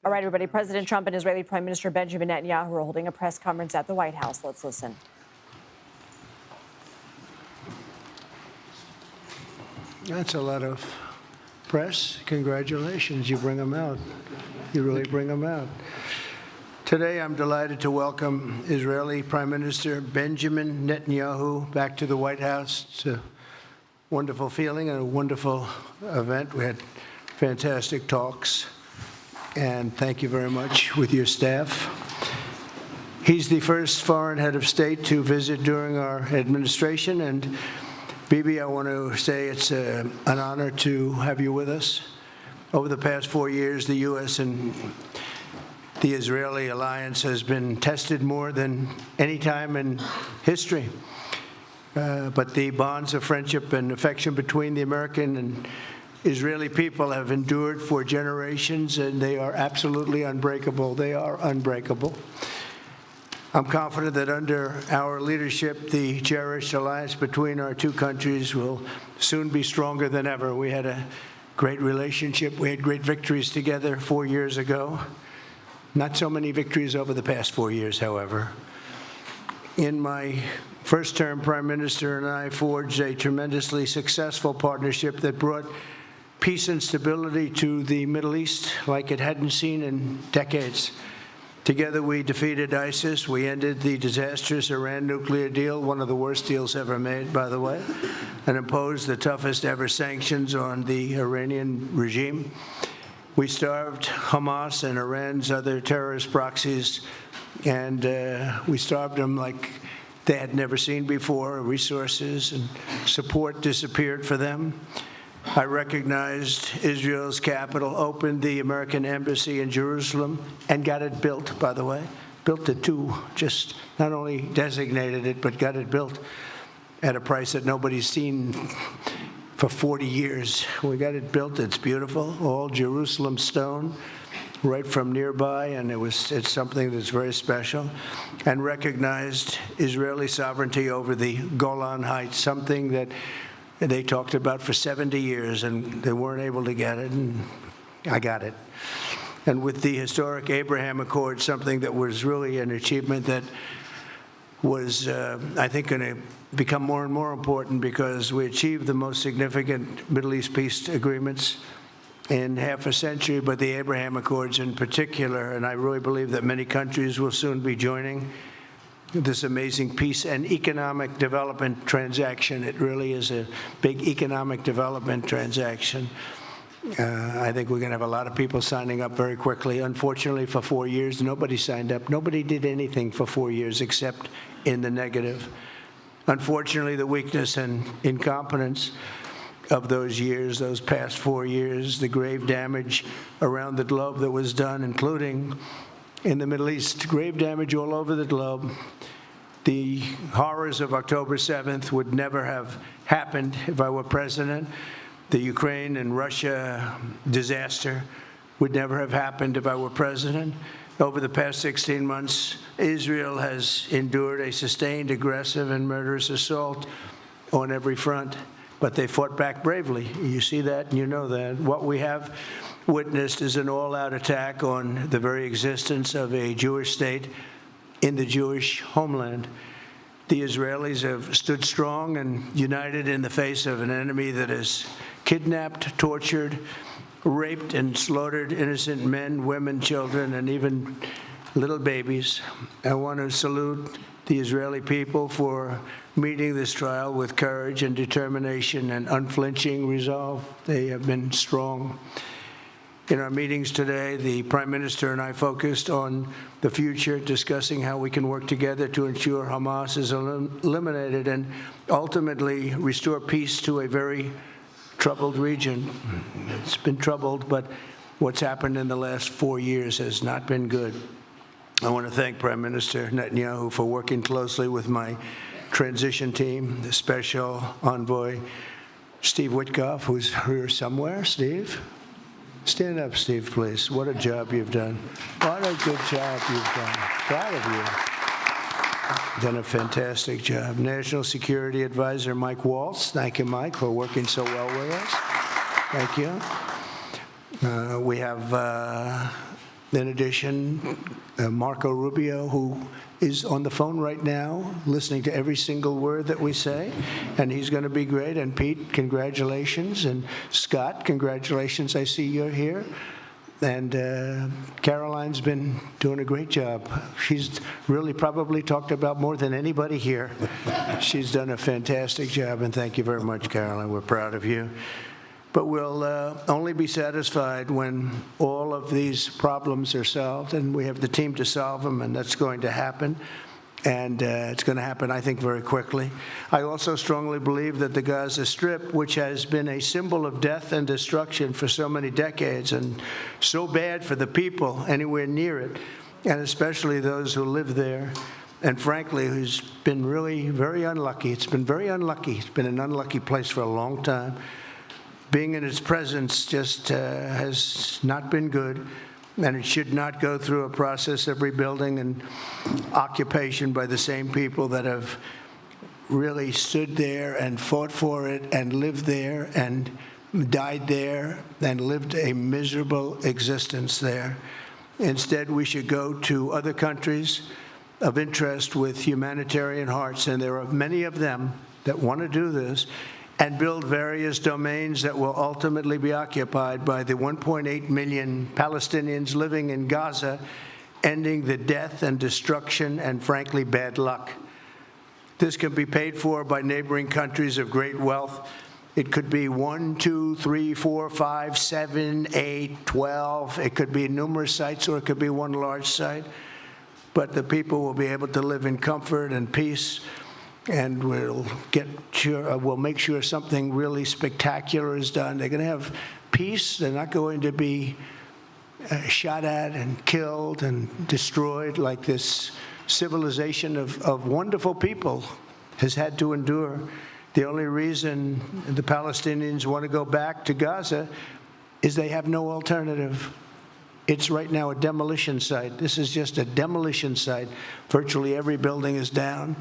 All right, everybody. President Trump and Israeli Prime Minister Benjamin Netanyahu are holding a press conference at the White House. Let's listen. That's a lot of press. Congratulations. You bring them out. You really bring them out. Today, I'm delighted to welcome Israeli Prime Minister Benjamin Netanyahu back to the White House. It's a wonderful feeling and a wonderful event. We had fantastic talks. And thank you very much with your staff. He's the first foreign head of state to visit during our administration. And Bibi, I want to say it's an honor to have you with us. Over the past 4 years, the U.S. and the Israeli alliance has been tested more than any time in history. But the bonds of friendship and affection between the American and Israeli people have endured for generations, and they are absolutely unbreakable. They are unbreakable. I'm confident that under our leadership, the cherished alliance between our two countries will soon be stronger than ever. We had a great relationship. We had great victories together 4 years ago. Not so many victories over the past 4 years, however. In my first term, Prime Minister and I forged a tremendously successful partnership that brought peace and stability to the Middle East like it hadn't seen in decades. Together, we defeated ISIS. We ended the disastrous Iran nuclear deal, one of the worst deals ever made, by the way, and imposed the toughest ever sanctions on the Iranian regime. We starved Hamas and Iran's other terrorist proxies, and we starved them like they had never seen before. Resources and support disappeared for them. I recognized Israel's capital, opened the American embassy in Jerusalem, and got it built, by the way. Built it too, just not only designated it, but got it built at a price that nobody's seen for 40 years. We got it built. It's beautiful, all Jerusalem stone, right from nearby, and it's something that's very special. And recognized Israeli sovereignty over the Golan Heights, something that they talked about for 70 years, and they weren't able to get it, and I got it. And with the historic Abraham Accord, something that was really an achievement that was, I think, going to become more and more important because we achieved the most significant Middle East peace agreements in half a century, but the Abraham Accords in particular, and I really believe that many countries will soon be joining this amazing peace and economic development transaction. It really is a big economic development transaction. I think we're going to have a lot of people signing up very quickly. Unfortunately, for 4 years, nobody signed up. Nobody did anything for 4 years except in the negative. Unfortunately, the weakness and incompetence of those years, those past 4 years, the grave damage around the globe that was done, including in the Middle East, grave damage all over the globe. The horrors of October 7th would never have happened if I were president. The Ukraine and Russia disaster would never have happened if I were president. Over the past 16 months, Israel has endured a sustained, aggressive, and murderous assault on every front, but they fought back bravely. You see that and you know that. What we have witnessed is an all-out attack on the very existence of a Jewish state in the Jewish homeland. The Israelis have stood strong and united in the face of an enemy that has kidnapped, tortured, raped, and slaughtered innocent men, women, children, and even little babies. I want to salute the Israeli people for meeting this trial with courage and determination and unflinching resolve. They have been strong. In our meetings today, the Prime Minister and I focused on the future, discussing how we can work together to ensure Hamas is eliminated and ultimately restore peace to a very troubled region. It's been troubled, but what's happened in the last 4 years has not been good. I want to thank Prime Minister Netanyahu for working closely with my transition team, the Special Envoy Steve Witkoff, who's here somewhere. Steve? Stand up, Steve, please. What a job you've done. What a good job you've done. Proud of you. Done a fantastic job. National Security Advisor Mike Waltz. Thank you, Mike, for working so well with us. Thank you. We have In addition, Marco Rubio, who is on the phone right now, listening to every single word that we say, and he's going to be great. And Pete, congratulations. And Scott, congratulations. I see you're here. And Caroline's been doing a great job. She's really probably talked about more than anybody here. She's done a fantastic job, and thank you very much, Caroline. We're proud of you. But we'll only be satisfied when all of these problems are solved, and we have the team to solve them, and that's going to happen. And it's going to happen, I think, very quickly. I also strongly believe that the Gaza Strip, which has been a symbol of death and destruction for so many decades and so bad for the people anywhere near it, and especially those who live there, and frankly, who's been really very unlucky. It's been very unlucky. It's been an unlucky place for a long time. Being in its presence just has not been good. And it should not go through a process of rebuilding and occupation by the same people that have really stood there and fought for it and lived there and died there and lived a miserable existence there. Instead, we should go to other countries of interest with humanitarian hearts, and there are many of them that want to do this, and build various domains that will ultimately be occupied by the 1.8 million Palestinians living in Gaza, ending the death and destruction and, frankly, bad luck. This can be paid for by neighboring countries of great wealth. It could be 1, 2, 3, 4, 5, 7, 8, 12. It could be numerous sites, or it could be one large site. But the people will be able to live in comfort and peace, and we'll make sure something really spectacular is done. They're going to have peace. They're not going to be shot at and killed and destroyed like this civilization of wonderful people has had to endure. The only reason the Palestinians want to go back to Gaza is they have no alternative. It's right now a demolition site. This is just a demolition site. Virtually every building is down.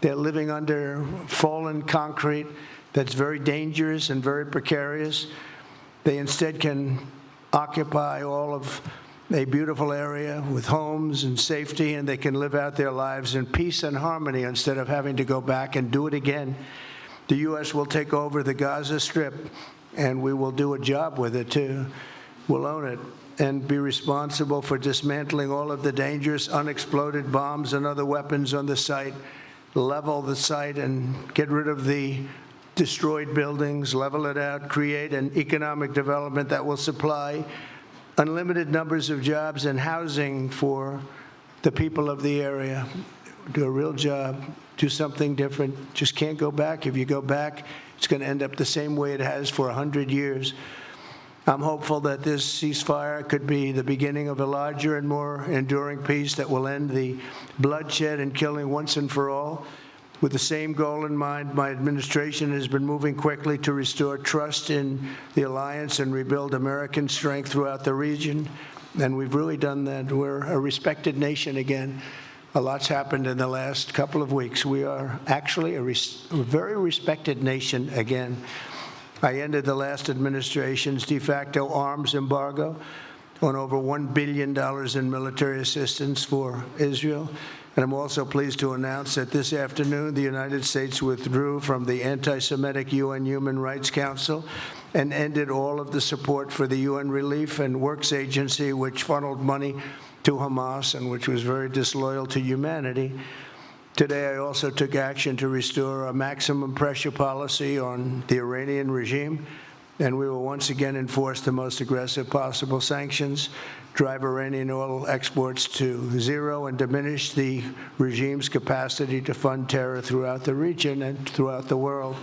They're living under fallen concrete that's very dangerous and very precarious. They instead can occupy all of a beautiful area with homes and safety, and they can live out their lives in peace and harmony instead of having to go back and do it again. The U.S. will take over the Gaza Strip, and we will do a job with it, too. We'll own it and be responsible for dismantling all of the dangerous unexploded bombs and other weapons on the site, level the site and get rid of the destroyed buildings, level it out, create an economic development that will supply unlimited numbers of jobs and housing for the people of the area. Do a real job, do something different. Just can't go back. If you go back, it's going to end up the same way it has for 100 years. I'm hopeful that this ceasefire could be the beginning of a larger and more enduring peace that will end the bloodshed and killing once and for all. With the same goal in mind, my administration has been moving quickly to restore trust in the alliance and rebuild American strength throughout the region, and we've really done that. We're a respected nation again. A lot's happened in the last couple of weeks. We are actually a very respected nation again. I ended the last administration's de facto arms embargo on over $1 billion in military assistance for Israel. And I'm also pleased to announce that this afternoon, the United States withdrew from the anti-Semitic UN Human Rights Council and ended all of the support for the UN Relief and Works Agency, which funneled money to Hamas and which was very disloyal to humanity. Today, I also took action to restore a maximum pressure policy on the Iranian regime, and we will once again enforce the most aggressive possible sanctions, drive Iranian oil exports to zero, and diminish the regime's capacity to fund terror throughout the region and throughout the world.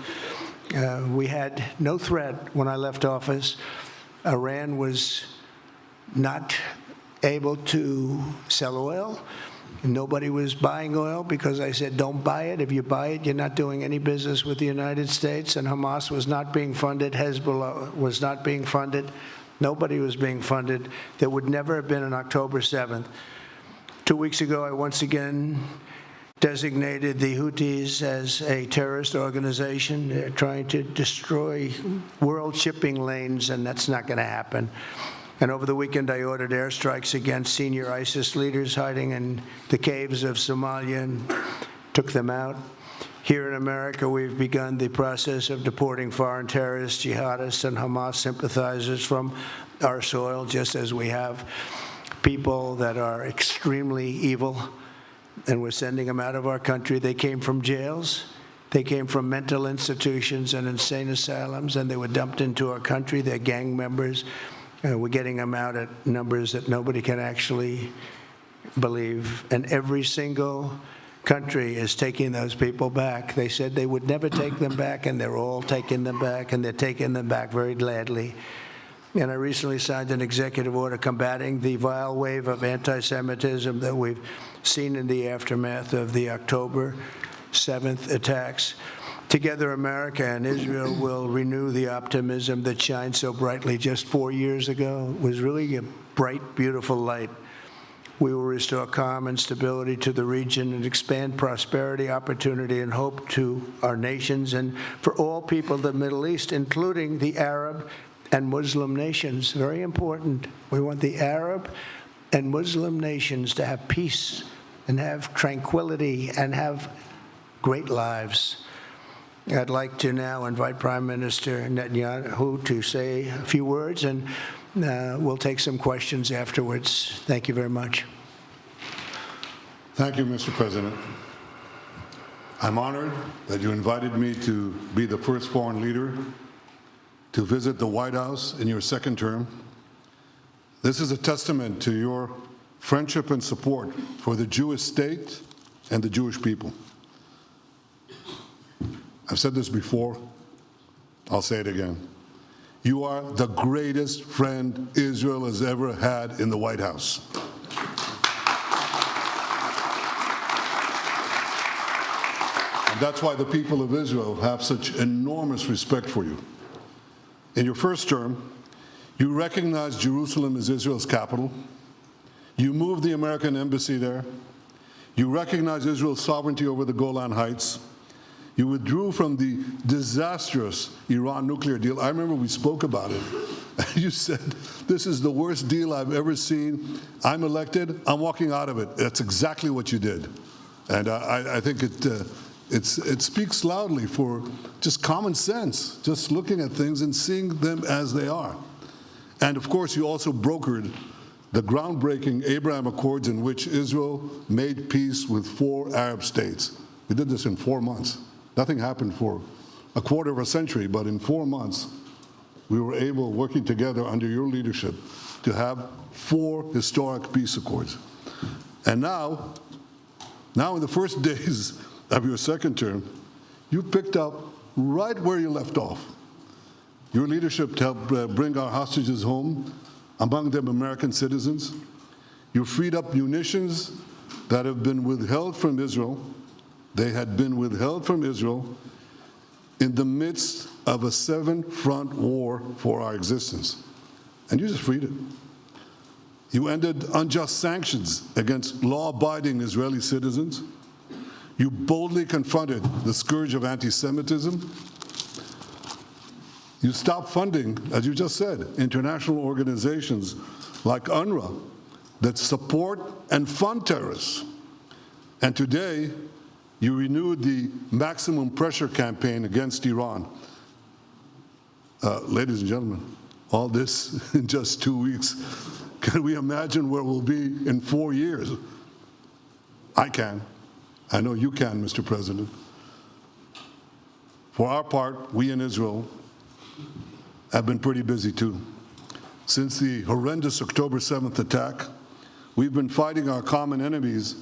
We had no threat when I left office. Iran was not able to sell oil. Nobody was buying oil because I said, don't buy it. If you buy it, you're not doing any business with the United States. And Hamas was not being funded. Hezbollah was not being funded. Nobody was being funded. There would never have been an October 7th. 2 weeks ago, I once again designated the Houthis as a terrorist organization. They're trying to destroy world shipping lanes, and that's not going to happen. And over the weekend, I ordered airstrikes against senior ISIS leaders hiding in the caves of Somalia and took them out. Here in America, we've begun the process of deporting foreign terrorists, jihadists, and Hamas sympathizers from our soil, just as we have people that are extremely evil, and we're sending them out of our country. They came from jails. They came from mental institutions and insane asylums, and they were dumped into our country. They're gang members. We're getting them out at numbers that nobody can actually believe. And every single country is taking those people back. They said they would never take them back, and they're all taking them back, and they're taking them back very gladly. And I recently signed an executive order combating the vile wave of anti-Semitism that we've seen in the aftermath of the October 7th attacks. Together, America and Israel will renew the optimism that shined so brightly just 4 years ago. It was really a bright, beautiful light. We will restore calm and stability to the region and expand prosperity, opportunity, and hope to our nations and for all people of the Middle East, including the Arab and Muslim nations. Very important. We want the Arab and Muslim nations to have peace and have tranquility and have great lives. I'd like to now invite Prime Minister Netanyahu to say a few words, and we'll take some questions afterwards. Thank you very much. Thank you, Mr. President. I'm honored that you invited me to be the first foreign leader to visit the White House in your second term. This is a testament to your friendship and support for the Jewish state and the Jewish people. I've said this before, I'll say it again. You are the greatest friend Israel has ever had in the White House. And that's why the people of Israel have such enormous respect for you. In your first term, you recognized Jerusalem as Israel's capital. You moved the American embassy there. You recognized Israel's sovereignty over the Golan Heights. You withdrew from the disastrous Iran nuclear deal. I remember we spoke about it. You said, this is the worst deal I've ever seen. I'm elected, I'm walking out of it. That's exactly what you did. And I think it speaks loudly for just common sense, just looking at things and seeing them as they are. And of course, you also brokered the groundbreaking Abraham Accords in which Israel made peace with 4 Arab states. We did this in 4 months. Nothing happened for a quarter of a century, but in 4 months, we were able, working together under your leadership, to have 4 historic peace accords. And now in the first days of your second term, you picked up right where you left off. Your leadership helped bring our hostages home, among them American citizens. You freed up munitions that have been withheld from Israel. They had been withheld from Israel in the midst of a 7-front war for our existence. And you just freed it. You ended unjust sanctions against law-abiding Israeli citizens. You boldly confronted the scourge of anti-Semitism. You stopped funding, as you just said, international organizations like UNRWA that support and fund terrorists. And today, you renewed the maximum pressure campaign against Iran. Ladies and gentlemen, all this in just 2 weeks. Can we imagine where we'll be in 4 years? I can. I know you can, Mr. President. For our part, we in Israel have been pretty busy too. Since the horrendous October 7th attack, we've been fighting our common enemies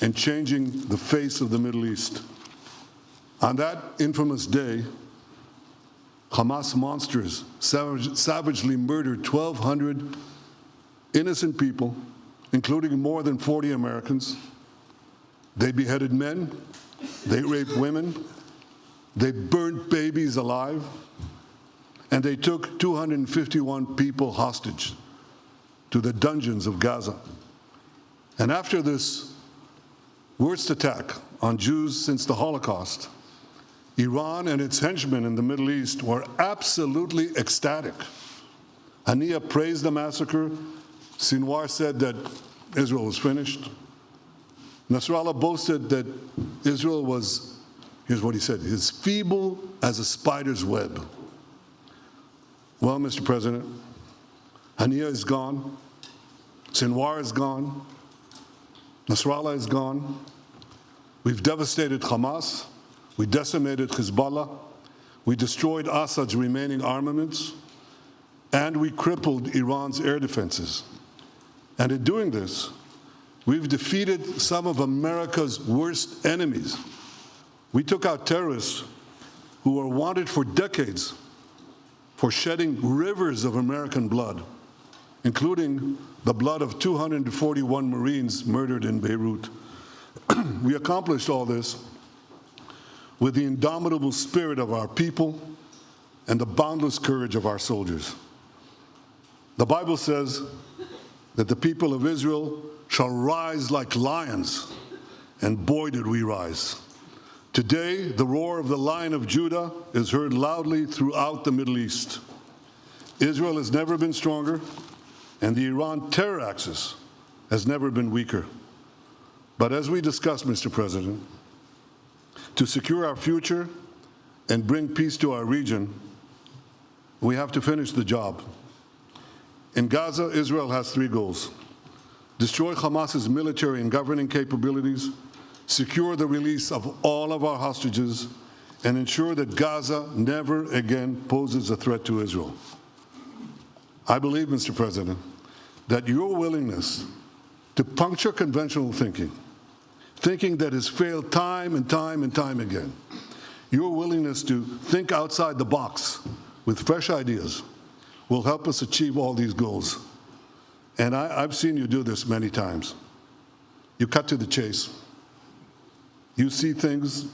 and changing the face of the Middle East. On that infamous day, Hamas monsters savagely murdered 1,200 innocent people, including more than 40 Americans. They beheaded men, they raped women, they burned babies alive, and they took 251 people hostage to the dungeons of Gaza. And after this worst attack on Jews since the Holocaust, Iran and its henchmen in the Middle East were absolutely ecstatic. Haniya praised the massacre. Sinwar said that Israel was finished. Nasrallah boasted that Israel was, here's what he said, as feeble as a spider's web. Well, Mr. President, Haniya is gone. Sinwar is gone. Nasrallah is gone. We've devastated Hamas. We decimated Hezbollah. We destroyed Assad's remaining armaments. And we crippled Iran's air defenses. And in doing this, we've defeated some of America's worst enemies. We took out terrorists who were wanted for decades for shedding rivers of American blood, including the blood of 241 Marines murdered in Beirut. We accomplished all this with the indomitable spirit of our people and the boundless courage of our soldiers. The Bible says that the people of Israel shall rise like lions, and boy did we rise. Today, the roar of the Lion of Judah is heard loudly throughout the Middle East. Israel has never been stronger, and the Iran terror axis has never been weaker. But as we discussed, Mr. President, to secure our future and bring peace to our region, we have to finish the job. In Gaza, Israel has 3 goals: destroy Hamas's military and governing capabilities, secure the release of all of our hostages, and ensure that Gaza never again poses a threat to Israel. I believe, Mr. President, that your willingness to puncture conventional thinking that has failed time and time and time again, your willingness to think outside the box with fresh ideas will help us achieve all these goals. And I've seen you do this many times. You cut to the chase. You see things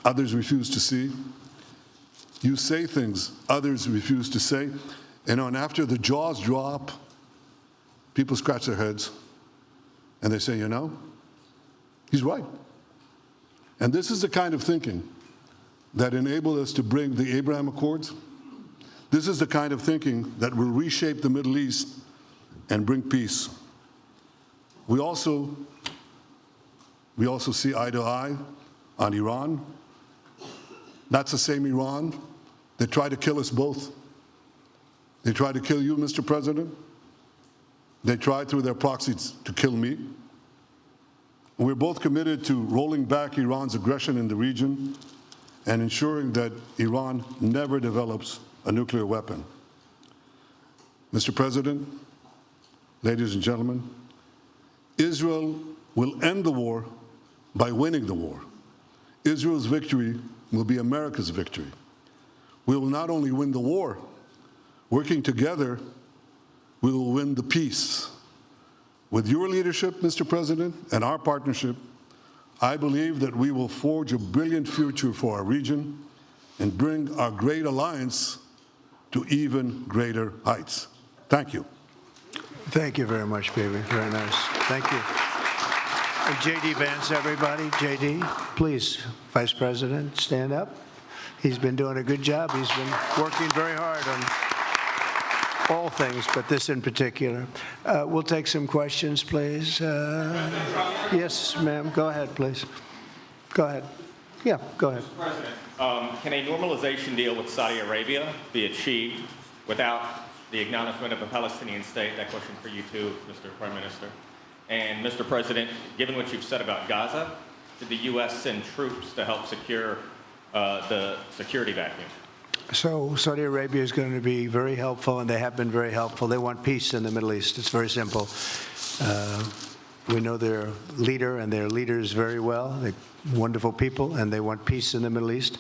others refuse to see. You say things others refuse to say. And after the jaws drop, people scratch their heads and they say, you know, he's right. And this is the kind of thinking that enabled us to bring the Abraham Accords. This is the kind of thinking that will reshape the Middle East and bring peace. We also see eye to eye on Iran. That's the same Iran that tried to kill us both. They tried to kill you, Mr. President. They tried through their proxies to kill me. We're both committed to rolling back Iran's aggression in the region and ensuring that Iran never develops a nuclear weapon. Mr. President, ladies and gentlemen, Israel will end the war by winning the war. Israel's victory will be America's victory. We will not only win the war, working together, we will win the peace. With your leadership, Mr. President, and our partnership, I believe that we will forge a brilliant future for our region and bring our great alliance to even greater heights. Thank you. Thank you very much, baby. Very nice. Thank you. J.D. Vance, everybody. J.D., please, Vice President, stand up. He's been doing a good job. He's been working very hard on all things, but this in particular. We'll take some questions, please. Yes, ma'am. Go ahead, please. Go ahead. Yeah, go ahead. Mr. President, can a normalization deal with Saudi Arabia be achieved without the acknowledgement of a Palestinian state? That question for you too, Mr. Prime Minister. And Mr. President, given what you've said about Gaza, did the U.S. send troops to help secure the security vacuum? So Saudi Arabia is going to be very helpful, and they have been very helpful. They want peace in the Middle East. It's very simple. We know their leader and their leaders very well. They're wonderful people, and they want peace in the Middle East.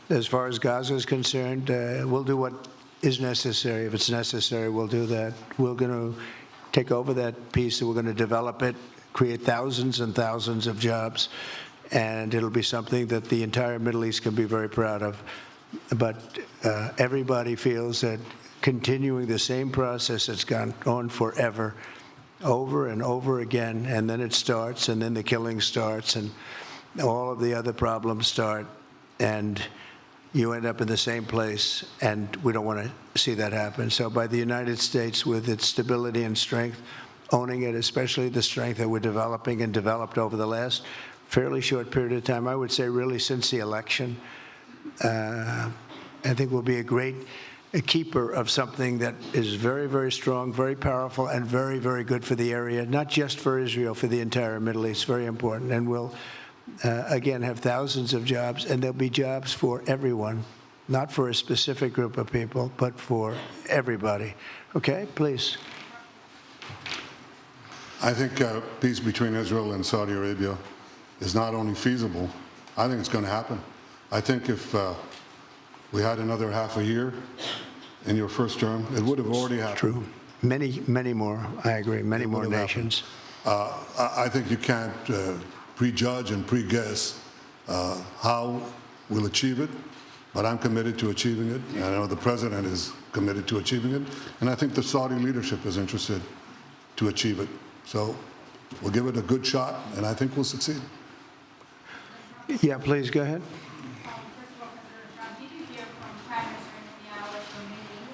As far as Gaza is concerned, we'll do what is necessary. If it's necessary, we'll do that. We're going to take over that peace, and we're going to develop it, create thousands and thousands of jobs, and it'll be something that the entire Middle East can be very proud of. But everybody feels that continuing the same process that's gone on forever, over and over again, and then it starts, and then the killing starts, and all of the other problems start. And you end up in the same place, and we don't want to see that happen. So by the United States, with its stability and strength, owning it, especially the strength that we're developing and developed over the last fairly short period of time, I would say really since the election, I think we'll be a keeper of something that is very, very strong, very powerful, and very, very good for the area, not just for Israel, for the entire Middle East, very important. And we'll, again, have thousands of jobs, and there'll be jobs for everyone, not for a specific group of people, but for everybody. Okay, please. I think peace between Israel and Saudi Arabia is not only feasible, I think it's going to happen. I think if we had another half a year in your first term, it would have already happened. True. Many, many more, I agree, many more nations. I think you can't prejudge and pre-guess how we'll achieve it, but I'm committed to achieving it. And I know the President is committed to achieving it, and I think the Saudi leadership is interested to achieve it. So we'll give it a good shot, and I think we'll succeed. Yeah, please, go ahead. First of all, President Trump, did you hear from Prime Minister Netanyahu at your meeting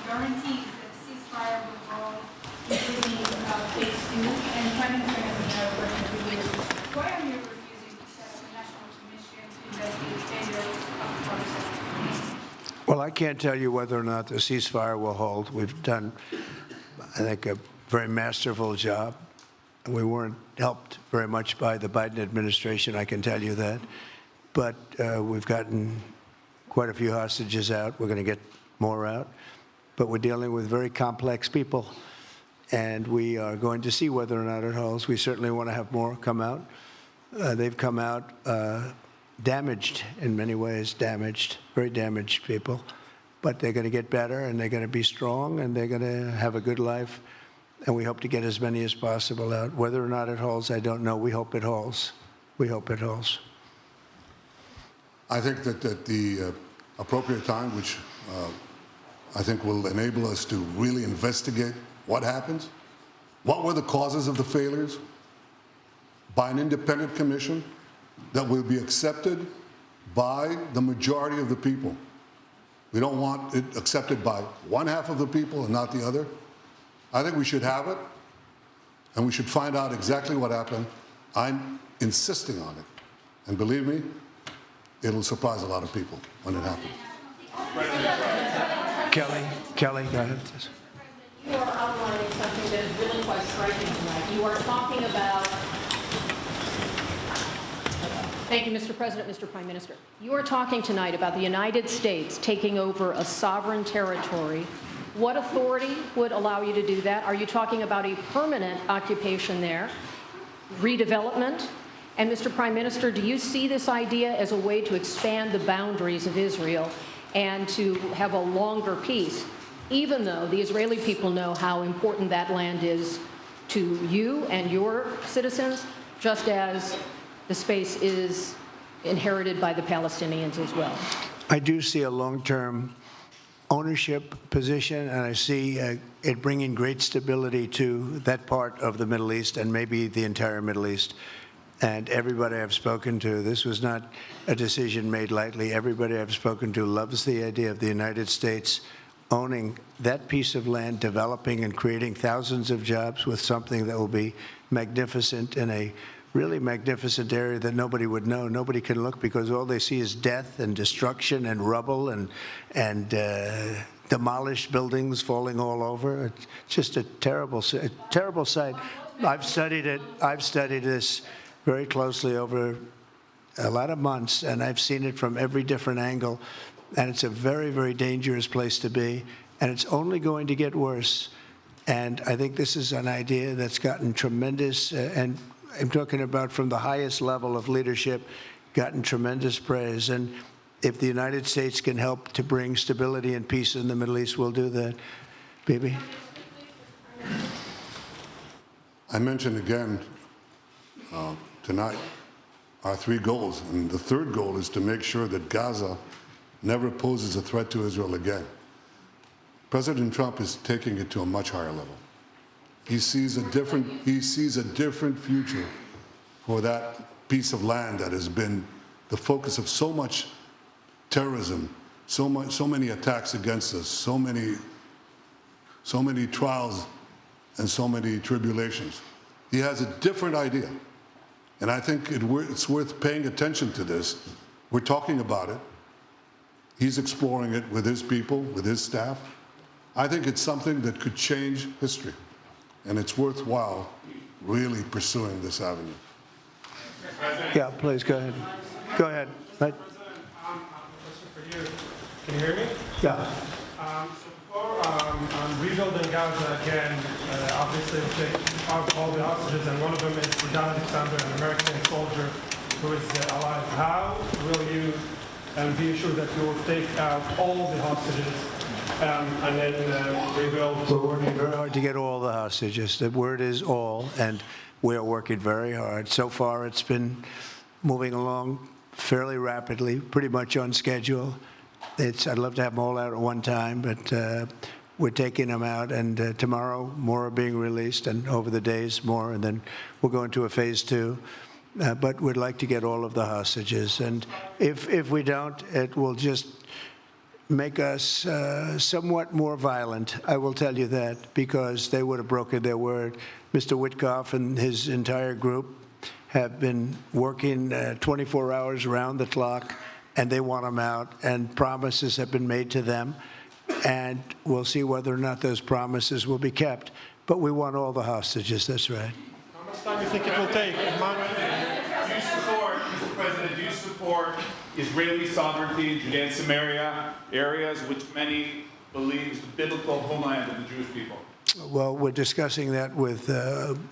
guarantees that the ceasefire will hold, including phase 2, and Prime Minister Netanyahu working with you? Why are you refusing to set up a national commission to investigate failures of the process? Well, I can't tell you whether or not the ceasefire will hold. We've done, I think, a very masterful job. We weren't helped very much by the Biden administration, I can tell you that. But we've gotten quite a few hostages out. We're going to get more out. But we're dealing with very complex people. And we are going to see whether or not it holds. We certainly want to have more come out. They've come out damaged in many ways, very damaged people. But they're going to get better, and they're going to be strong, and they're going to have a good life. And we hope to get as many as possible out. Whether or not it holds, I don't know. We hope it holds. We hope it holds. I think that at the appropriate time, which I think will enable us to really investigate what happens, what were the causes of the failures, by an independent commission that will be accepted by the majority of the people. We don't want it accepted by one half of the people and not the other. I think we should have it, and we should find out exactly what happened. I'm insisting on it. And believe me, it'll surprise a lot of people when it happens. Kelly, go ahead. You are outlining something that is really quite striking tonight. You are talking about... Thank you, Mr. President, Mr. Prime Minister. You are talking tonight about the United States taking over a sovereign territory. What authority would allow you to do that? Are you talking about a permanent occupation there, redevelopment? And Mr. Prime Minister, do you see this idea as a way to expand the boundaries of Israel and to have a longer peace, even though the Israeli people know how important that land is to you and your citizens, just as the space is inherited by the Palestinians as well? I do see a long-term ownership position, and I see it bringing great stability to that part of the Middle East and maybe the entire Middle East. And everybody I've spoken to, this was not a decision made lightly. Everybody I've spoken to loves the idea of the United States owning that piece of land, developing and creating thousands of jobs with something that will be magnificent in a really magnificent area that nobody would know. Nobody can look because all they see is death and destruction and rubble and demolished buildings falling all over. It's just a terrible sight. I've studied it. I've studied this very closely over a lot of months, and I've seen it from every different angle. And it's a very, very dangerous place to be, and it's only going to get worse. And I think this is an idea that's gotten tremendous, and I'm talking about from the highest level of leadership, gotten tremendous praise. And if the United States can help to bring stability and peace in the Middle East, we'll do that. Bibi? I mentioned again tonight our 3 goals. And the third goal is to make sure that Gaza never poses a threat to Israel again. President Trump is taking it to a much higher level. He sees a different future for that piece of land that has been the focus of so much terrorism, so many attacks against us, so many trials and so many tribulations. He has a different idea. And I think it's worth paying attention to this. We're talking about it. He's exploring it with his people, with his staff. I think it's something that could change history. And it's worthwhile really pursuing this avenue. Yeah, please, go ahead. Go ahead. Right. President, I have a question for you. Can you hear me? Yeah. So before rebuilding Gaza again, obviously we take out all the hostages, and one of them is John Alexander, an American soldier who is alive. How will you be assured that you will take out all the hostages and then rebuild? We're working very hard to get all the hostages. The word is all, and we're working very hard. So far, it's been moving along fairly rapidly, pretty much on schedule. I'd love to have them all out at one time, but we're taking them out, and tomorrow more are being released, and over the days more, and then we'll go into a phase 2. But we'd like to get all of the hostages, and if we don't, it will just make us somewhat more violent. I will tell you that, because they would have broken their word. Mr. Witkoff and his entire group have been working 24 hours around the clock, and they want them out, and promises have been made to them, and we'll see whether or not those promises will be kept. But we want all the hostages, that's right. How much time do you think it will take? Do you support, Mr. President, do you support Israeli sovereignty in Judea and Samaria, areas which many believe is the biblical homeland of the Jewish people? Well, we're discussing that with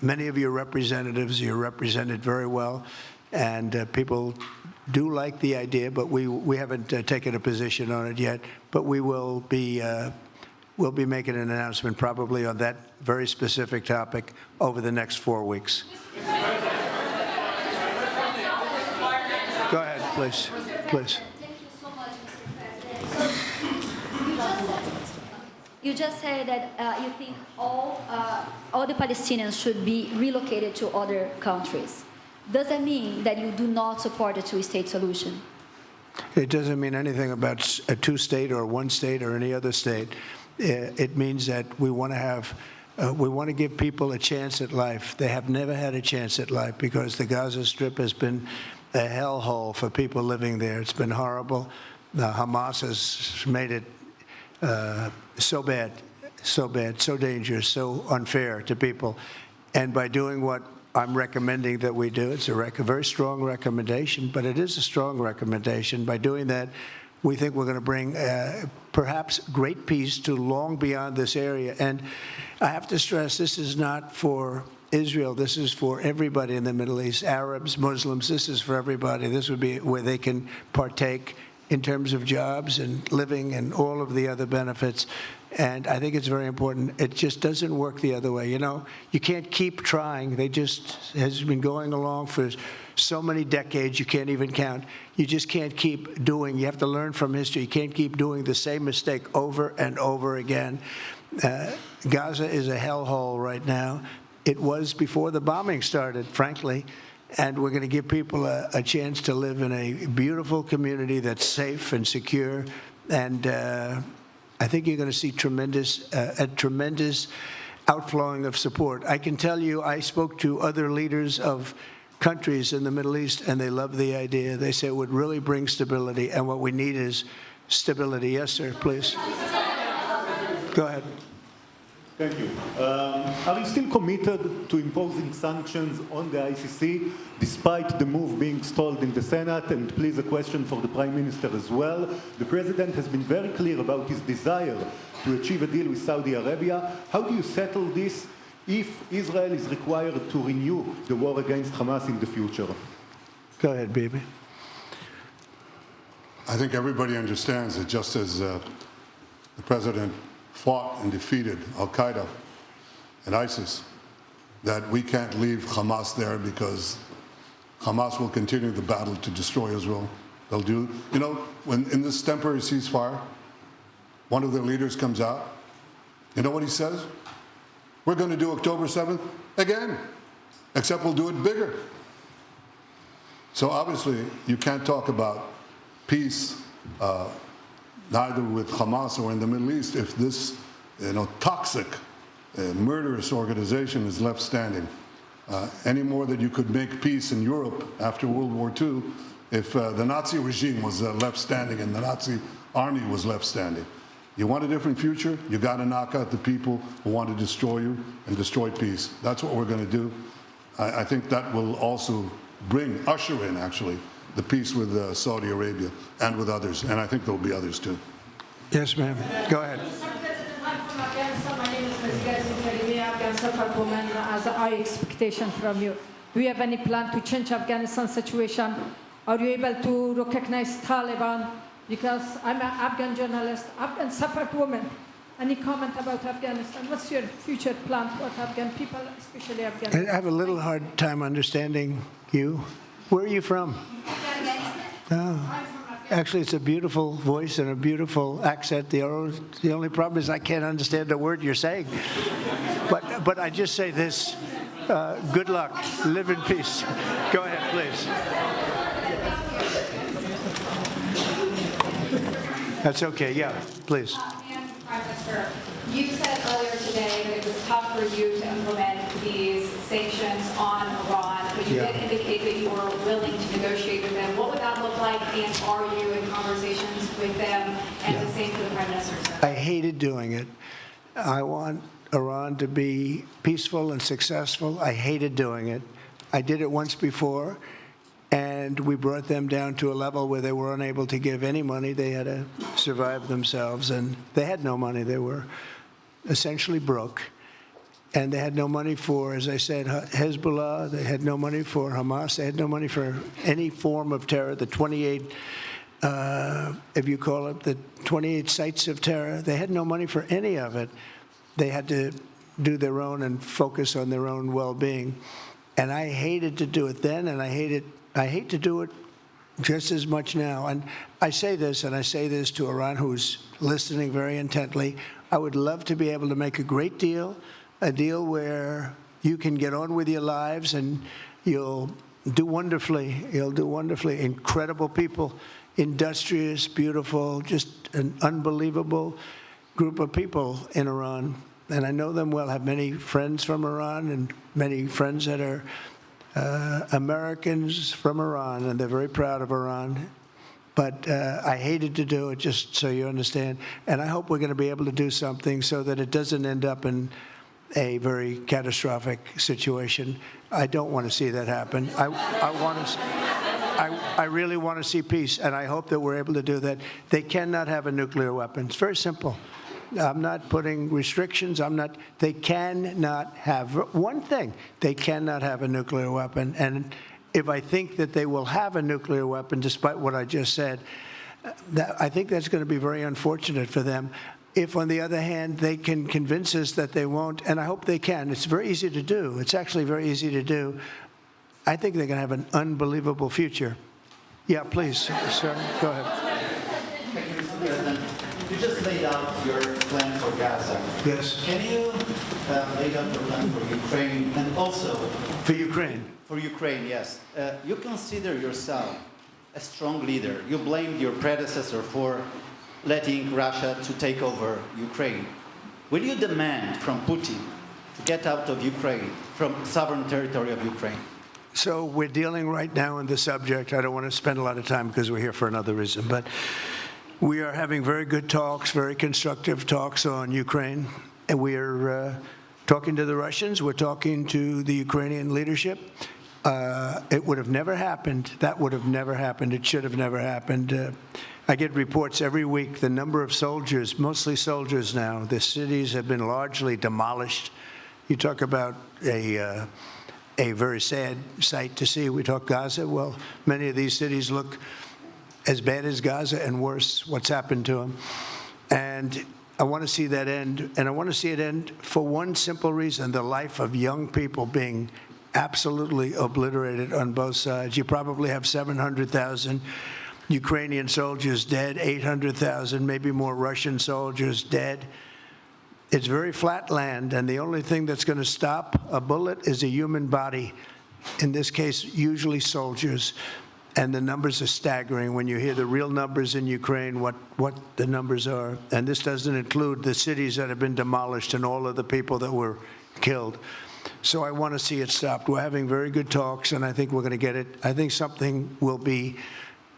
many of your representatives. You're represented very well, and people do like the idea, but we haven't taken a position on it yet. But we will be we'll be making an announcement probably on that very specific topic over the next 4 weeks. Go ahead, please. Please. Thank you so much, Mr. President. You just said that you think all the Palestinians should be relocated to other countries. Does that mean that you do not support a two-state solution? It doesn't mean anything about a two-state or one state or any other state. It means that we want to have, we want to give people a chance at life. They have never had a chance at life because the Gaza Strip has been a hellhole for people living there. It's been horrible. Hamas has made it so bad, so dangerous, so unfair to people. And by doing what I'm recommending that we do, it's a very strong recommendation, but it is a strong recommendation. By doing that, we think we're going to bring perhaps great peace to long beyond this area. And I have to stress, this is not for Israel. This is for everybody in the Middle East, Arabs, Muslims. This is for everybody. This would be where they can partake in terms of jobs and living and all of the other benefits. And I think it's very important. It just doesn't work the other way. You know, you can't keep trying. They just has been going along for so many decades, you can't even count. You just can't keep doing. You have to learn from history. You can't keep doing the same mistake over and over again. Gaza is a hellhole right now. It was before the bombing started, frankly. And we're going to give people a chance to live in a beautiful community that's safe and secure. And I think you're going to see a tremendous outflowing of support. I can tell you, I spoke to other leaders of countries in the Middle East, and they love the idea. They say it would really bring stability, and what we need is stability. Yes, sir, please. Go ahead. Thank you. Are you still committed to imposing sanctions on the ICC, despite the move being stalled in the Senate? And please, a question for the Prime Minister as well. The President has been very clear about his desire to achieve a deal with Saudi Arabia. How do you settle this if Israel is required to renew the war against Hamas in the future? Go ahead, Bibi. I think everybody understands that just as the President fought and defeated al-Qaeda and ISIS, that we can't leave Hamas there because Hamas will continue the battle to destroy Israel. They'll do, you know, when in this temporary ceasefire, one of their leaders comes out, you know what he says? We're going to do October 7th again, except we'll do it bigger. So obviously, you can't talk about peace neither with Hamas or in the Middle East, if this toxic, murderous organization is left standing. Any more that you could make peace in Europe after World War II if the Nazi regime was left standing and the Nazi army was left standing. You want a different future? You got to knock out the people who want to destroy you and destroy peace. That's what we're going to do. I think that will also usher in, actually, the peace with Saudi Arabia and with others. And I think there will be others, too. Yes, ma'am. Go ahead. I'm from Afghanistan. My name is Ms. Afghanistan as a high expectation from you. Do you have any plan to change Afghanistan situation? Are you able to recognize Taliban? Because I'm an Afghan journalist, Afghan suffered woman. Any comment about Afghanistan? What's your future plan for Afghan people, especially Afghanistan? I have a little hard time understanding you. Where are you from? Oh. Actually, it's a beautiful voice and a beautiful accent. The only problem is I can't understand a word you're saying. But I just say this, good luck, live in peace. Go ahead, please. That's okay, yeah, please. Prime Minister, you said earlier today that it was tough for you to implement these sanctions on Iran, but you did indicate that you were willing to negotiate with them. What would that look like, and are you in conversations with them? And the same for the Prime Minister, sir. I hated doing it. I want Iran to be peaceful and successful. I hated doing it. I did it once before, and we brought them down to a level where they were unable to give any money. They had to survive themselves, and they had no money. They were essentially broke, and they had no money for, as I said, Hezbollah. They had no money for Hamas. They had no money for any form of terror. The 28, if you call it, the 28 sites of terror, they had no money for any of it. They had to do their own and focus on their own well-being. And I hated to do it then, and I hate to do it just as much now. And I say this, and I say this to Iran, who's listening very intently. I would love to be able to make a great deal, a deal where you can get on with your lives and you'll do wonderfully. You'll do wonderfully. Incredible people, industrious, beautiful, just an unbelievable group of people in Iran. And I know them well, have many friends from Iran and many friends that are Americans from Iran, and they're very proud of Iran. But I hated to do it, just so you understand. And I hope we're going to be able to do something so that it doesn't end up in a very catastrophic situation. I don't want to see that happen. I really want to see peace, and I hope that we're able to do that. They cannot have a nuclear weapon. It's very simple. I'm not putting restrictions. They cannot have one thing. They cannot have a nuclear weapon. And if I think that they will have a nuclear weapon, despite what I just said, I think that's going to be very unfortunate for them. If, on the other hand, they can convince us that they won't, and I hope they can. It's very easy to do. It's actually very easy to do. I think they're going to have an unbelievable future. Yeah, please, sir, go ahead. Thank you, Mr. President. You just laid out your plan for Gaza. Yes. Can you lay out your plan for Ukraine and also... For Ukraine? For Ukraine, yes. You consider yourself a strong leader. You blamed your predecessor for letting Russia to take over Ukraine. Will you demand from Putin to get out of Ukraine, from sovereign territory of Ukraine? So we're dealing right now in the subject. I don't want to spend a lot of time because we're here for another reason, but we are having very good talks, very constructive talks on Ukraine, and we are talking to the Russians. We're talking to the Ukrainian leadership. It would have never happened. That would have never happened. It should have never happened. I get reports every week, the number of soldiers, mostly soldiers now. The cities have been largely demolished. You talk about a very sad sight to see. We talk Gaza. Well, many of these cities look as bad as Gaza and worse, what's happened to them. And I want to see that end. And I want to see it end for one simple reason, the life of young people being absolutely obliterated on both sides. You probably have 700,000 Ukrainian soldiers dead, 800,000, maybe more Russian soldiers dead. It's very flat land, and the only thing that's going to stop a bullet is a human body, in this case, usually soldiers. And the numbers are staggering when you hear the real numbers in Ukraine, what the numbers are. And this doesn't include the cities that have been demolished and all of the people that were killed. So I want to see it stopped. We're having very good talks, and I think we're going to get it. I think something will be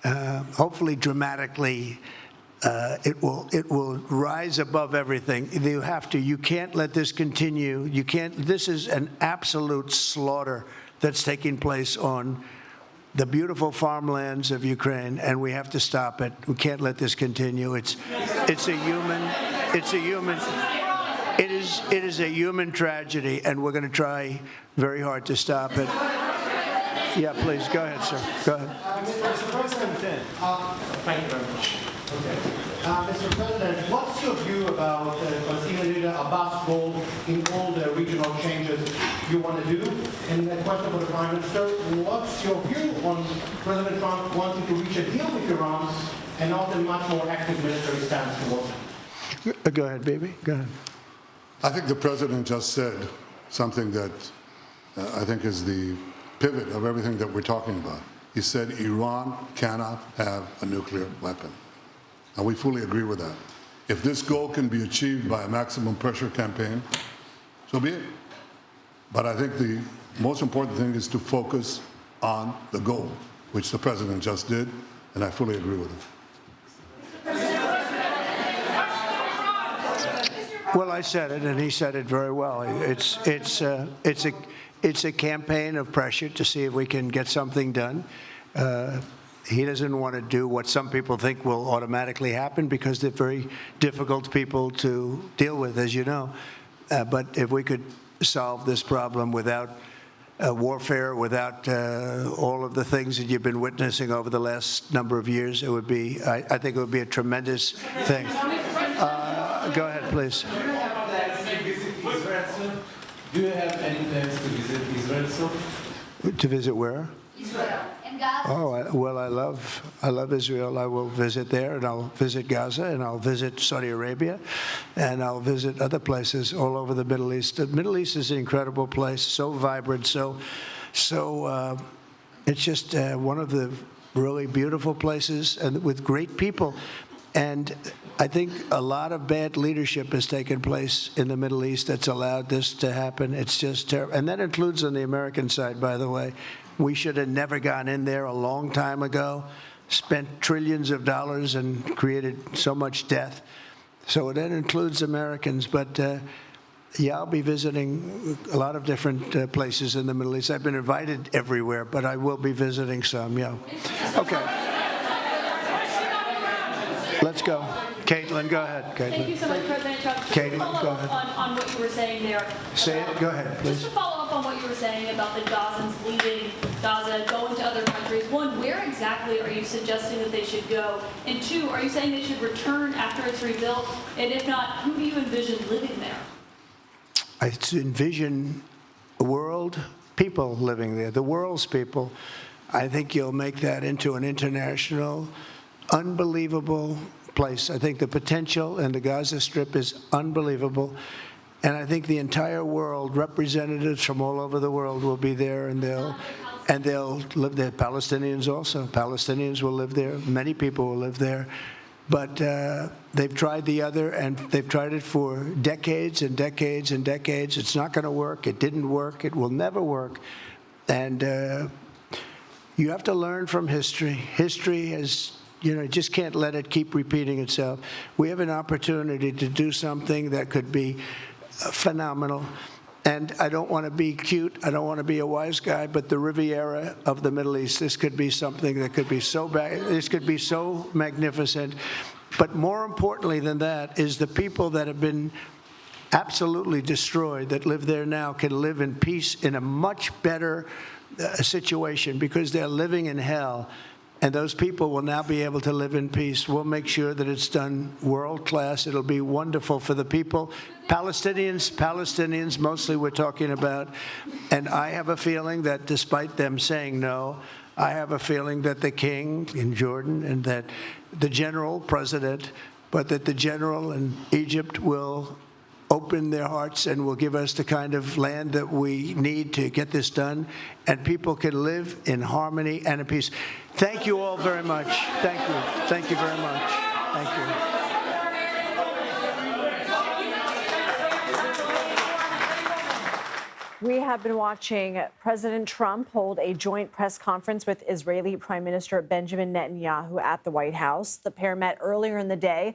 hopefully dramatically, it will rise above everything. You can't let this continue. This is an absolute slaughter that's taking place on the beautiful farmlands of Ukraine, and we have to stop it. We can't let this continue. It is a human tragedy, and we're going to try very hard to stop it. Yeah, please, go ahead, sir. Go ahead. Mr. President, thank you very much. Okay. Mr. President, what's your view about Palestinian leader Abbas' role in all the regional changes you want to do? And a question for the Prime Minister, what's your view on President Trump wanting to reach a deal with Iran and not a much more active military stance towards it? Go ahead, baby. Go ahead. I think the president just said something that I think is the pivot of everything that we're talking about. He said Iran cannot have a nuclear weapon. And we fully agree with that. If this goal can be achieved by a maximum pressure campaign, so be it. But I think the most important thing is to focus on the goal, which the president just did, and I fully agree with him. Well, I said it, and he said it very well. It's a campaign of pressure to see if we can get something done. He doesn't want to do what some people think will automatically happen because they're very difficult people to deal with, as you know. But if we could solve this problem without warfare, without all of the things that you've been witnessing over the last number of years, it would be, I think it would be a tremendous thing. Go ahead, please. Do you have any plans to visit Israel soon? To visit where? Israel and Gaza. Oh, well, I love Israel. I will visit there, and I'll visit Gaza, and I'll visit Saudi Arabia, and I'll visit other places all over the Middle East. The Middle East is an incredible place, so vibrant, so it's just one of the really beautiful places, and with great people. And I think a lot of bad leadership has taken place in the Middle East that's allowed this to happen. It's just terrible. And that includes on the American side, by the way. We should have never gone in there a long time ago, spent trillions of dollars and created so much death. So that includes Americans. But, yeah, I'll be visiting a lot of different places in the Middle East. I've been invited everywhere, but I will be visiting some, yeah. Okay. Let's go. Caitlin, go ahead. Caitlin. Thank you so much, President Trump. Just Katie, to follow go up ahead. on what you were saying there. Say it. Go ahead, please. Just to follow up on what you were saying about the Gazans leaving Gaza, going to other countries. One, where exactly are you suggesting that they should go? And two, are you saying they should return after it's rebuilt? And if not, who do you envision living there? I envision the world, people living there, the world's people. I think you'll make that into an international, unbelievable place. I think the potential in the Gaza Strip is unbelievable. And I think the entire world, representatives from all over the world will be there, and they'll live there. Palestinians also. Palestinians will live there. Many people will live there. But they've tried the other, and they've tried it for decades and decades and decades. It's not going to work. It didn't work. It will never work. And you have to learn from history. History has, you just can't let it keep repeating itself. We have an opportunity to do something that could be phenomenal. And I don't want to be cute. I don't want to be a wise guy, but the Riviera of the Middle East, this could be something that could be so bad. This could be so magnificent. But more importantly than that is the people that have been absolutely destroyed that live there now can live in peace in a much better situation because they're living in hell. And those people will now be able to live in peace. We'll make sure that it's done world class. It'll be wonderful for the people. Palestinians mostly we're talking about. And I have a feeling that despite them saying no, I have a feeling that the king in Jordan and that the general president, but that the general in Egypt will open their hearts and will give us the kind of land that we need to get this done, and people can live in harmony and in peace. Thank you all very much. Thank you. Thank you very much. Thank you. We have been watching President Trump hold a joint press conference with Israeli Prime Minister Benjamin Netanyahu at the White House. The pair met earlier in the day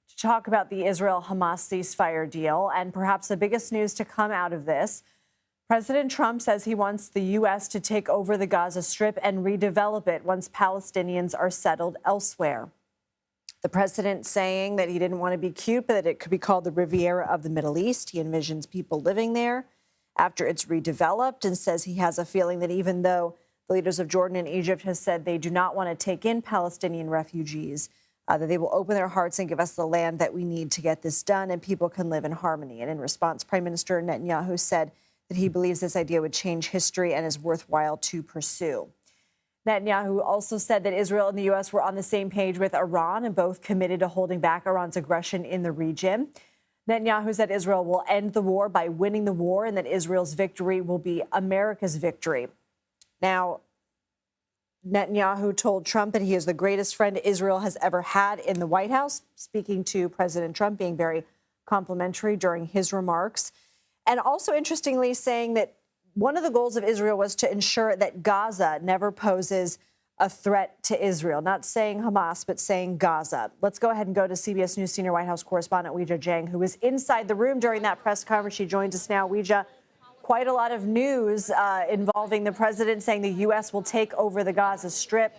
to talk about the Israel-Hamas ceasefire deal, and perhaps the biggest news to come out of this. President Trump says he wants the U.S. to take over the Gaza Strip and redevelop it once Palestinians are settled elsewhere. The president saying that he didn't want to be cute, but that it could be called the Riviera of the Middle East. He envisions people living there after it's redeveloped, and says he has a feeling that even though the leaders of Jordan and Egypt have said they do not want to take in Palestinian refugees, that they will open their hearts and give us the land that we need to get this done, and people can live in harmony. And in response, Prime Minister Netanyahu said that he believes this idea would change history and is worthwhile to pursue. Netanyahu also said that Israel and the U.S. were on the same page with Iran and both committed to holding back Iran's aggression in the region. Netanyahu said Israel will end the war by winning the war and that Israel's victory will be America's victory. Now, Netanyahu told Trump that he is the greatest friend Israel has ever had in the White House, speaking to President Trump, being very complimentary during his remarks. And also, interestingly, saying that one of the goals of Israel was to ensure that Gaza never poses a threat to Israel. Not saying Hamas, but saying Gaza. Let's go ahead and go to CBS News senior White House correspondent Weijia Jiang, who was inside the room during that press conference. She joins us now. Weijia, quite a lot of news involving the president saying the U.S. will take over the Gaza Strip.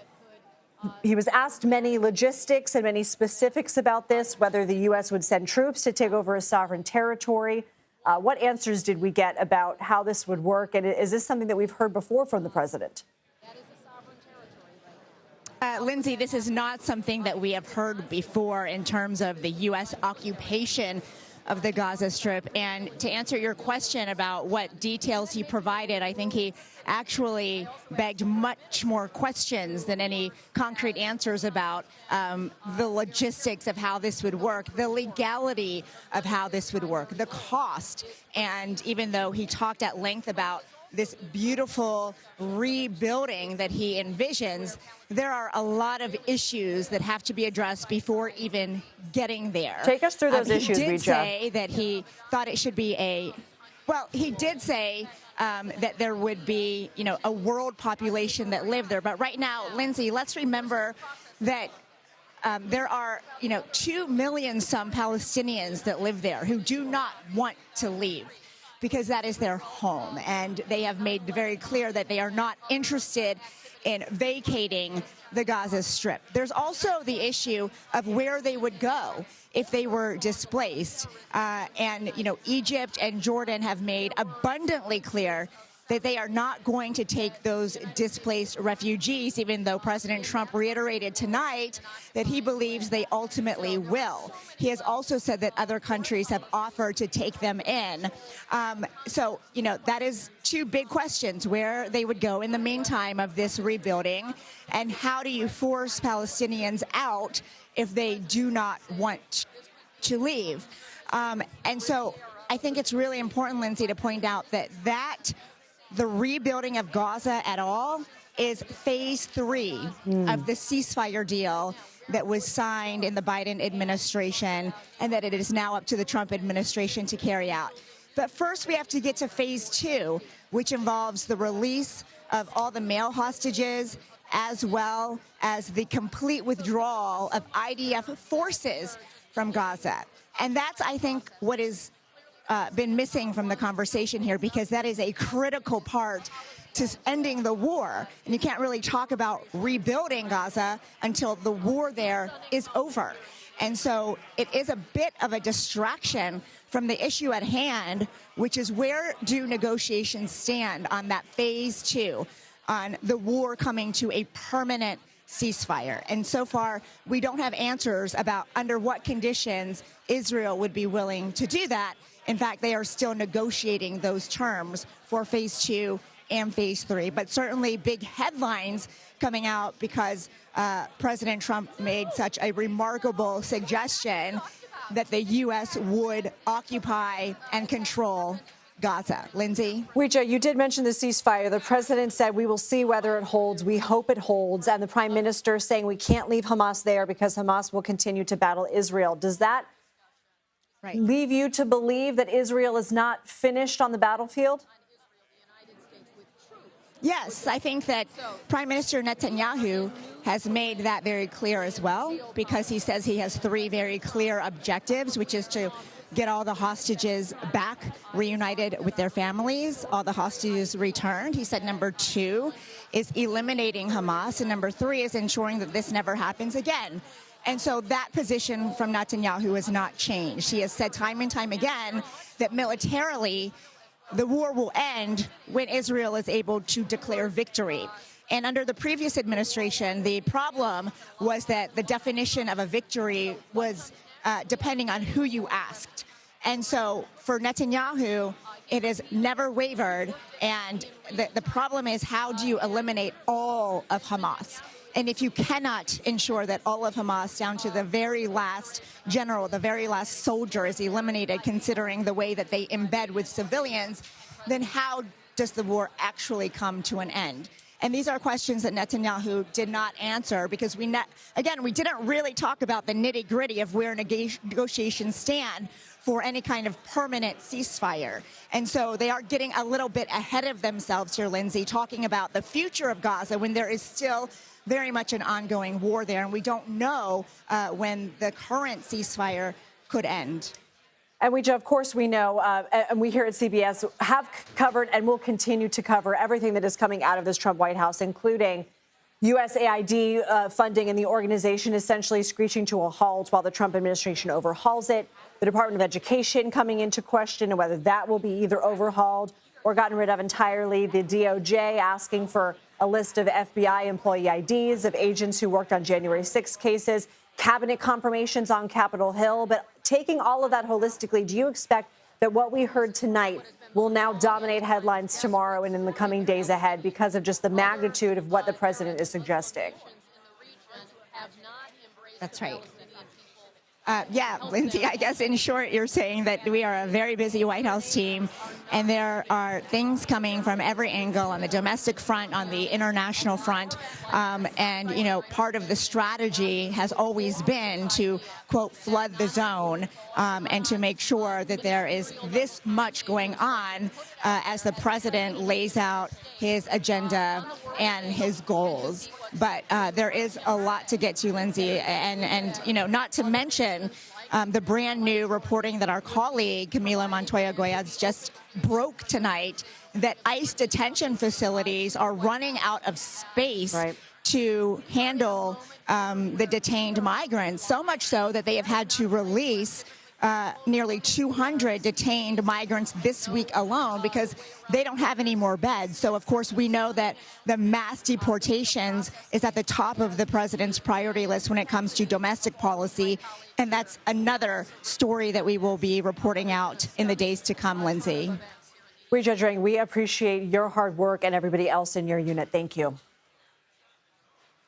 He was asked many logistics and many specifics about this, whether the U.S. would send troops to take over a sovereign territory. What answers did we get about how this would work? And is this something that we've heard before from the president? Lindsay, this is not something that we have heard before in terms of the U.S. occupation of the Gaza Strip. And to answer your question about what details he provided, I think he actually begged much more questions than any concrete answers about the logistics of how this would work, the legality of how this would work, the cost. And even though he talked at length about this beautiful rebuilding that he envisions, there are a lot of issues that have to be addressed before even getting there. Take us through those issues, Weijia. He did say that he thought it should be he did say that there would be, a world population that lived there. But right now, Lindsay, let's remember that there are, 2 million some Palestinians that live there who do not want to leave, because that is their home. And they have made very clear that they are not interested in vacating the Gaza Strip. There's also the issue of where they would go if they were displaced. And Egypt and Jordan have made abundantly clear that they are not going to take those displaced refugees, even though President Trump reiterated tonight that he believes they ultimately will. He has also said that other countries have offered to take them in. So, that is two big questions: where they would go in the meantime of this rebuilding, and how do you force Palestinians out if they do not want to leave? And so I think it's really important, Lindsay, to point out that the rebuilding of Gaza at all is phase 3 of the ceasefire deal that was signed in the Biden administration, and that it is now up to the Trump administration to carry out. But first we have to get to phase 2, which involves the release of all the male hostages, as well as the complete withdrawal of IDF forces from Gaza. And that's, I think, what is been missing from the conversation here, because that is a critical part to ending the war. And you can't really talk about rebuilding Gaza until the war there is over. And so it is a bit of a distraction from the issue at hand, which is where do negotiations stand on that phase 2, on the war coming to a permanent ceasefire. And so far, we don't have answers about under what conditions Israel would be willing to do that. In fact, they are still negotiating those terms for phase 2 and phase 3. But certainly big headlines coming out because President Trump made such a remarkable suggestion that the U.S. would occupy and control Gaza. Lindsay? Weijia, you did mention the ceasefire. The president said we will see whether it holds. We hope it holds. And the prime minister saying we can't leave Hamas there because Hamas will continue to battle Israel. Does that leave you to believe that Israel is not finished on the battlefield? Yes, I think that Prime Minister Netanyahu has made that very clear as well, because he says he has 3 very clear objectives, which is to get all the hostages back, reunited with their families, all the hostages returned. He said number 2 is eliminating Hamas, and number 3 is ensuring that this never happens again. And so that position from Netanyahu has not changed. He has said time and time again that militarily the war will end when Israel is able to declare victory. And under the previous administration, the problem was that the definition of a victory was depending on who you asked. And so for Netanyahu, it has never wavered. And the problem is, how do you eliminate all of Hamas? And if you cannot ensure that all of Hamas, down to the very last general, the very last soldier, is eliminated, considering the way that they embed with civilians, then how does the war actually come to an end? And these are questions that Netanyahu did not answer, because we didn't really talk about the nitty-gritty of where negotiations stand for any kind of permanent ceasefire. And so they are getting a little bit ahead of themselves here, Lindsay, talking about the future of Gaza when there is still very much an ongoing war there, and we don't know when the current ceasefire could end. And Weijia, of course, we know, and we here at CBS have covered and will continue to cover everything that is coming out of this Trump White House, including USAID funding and the organization essentially screeching to a halt while the Trump administration overhauls it, the Department of Education coming into question and whether that will be either overhauled or gotten rid of entirely, the DOJ asking for a list of FBI employee IDs of agents who worked on January 6 cases, cabinet confirmations on Capitol Hill. But taking all of that holistically, do you expect that what we heard tonight will now dominate headlines tomorrow and in the coming days ahead because of just the magnitude of what the president is suggesting? That's right. Yeah, Lindsay, I guess in short, you're saying that we are a very busy White House team, and there are things coming from every angle on the domestic front, on the international front. And, you know, part of the strategy has always been to, quote, flood the zone and to make sure that there is this much going on as the president lays out his agenda and his goals. But there is a lot to get to, Lindsay, and you know, not to mention the brand new reporting that our colleague Camila Montoya Goyaz just broke tonight, that ICE detention facilities are running out of space to handle the detained migrants, so much so that they have had to release nearly 200 detained migrants this week alone because they don't have any more beds. So, of course, we know that the mass deportations is at the top of the president's priority list when it comes to domestic policy. And that's another story that we will be reporting out in the days to come, Lindsay. Weijia Jiang, we appreciate your hard work and everybody else in your unit. Thank you.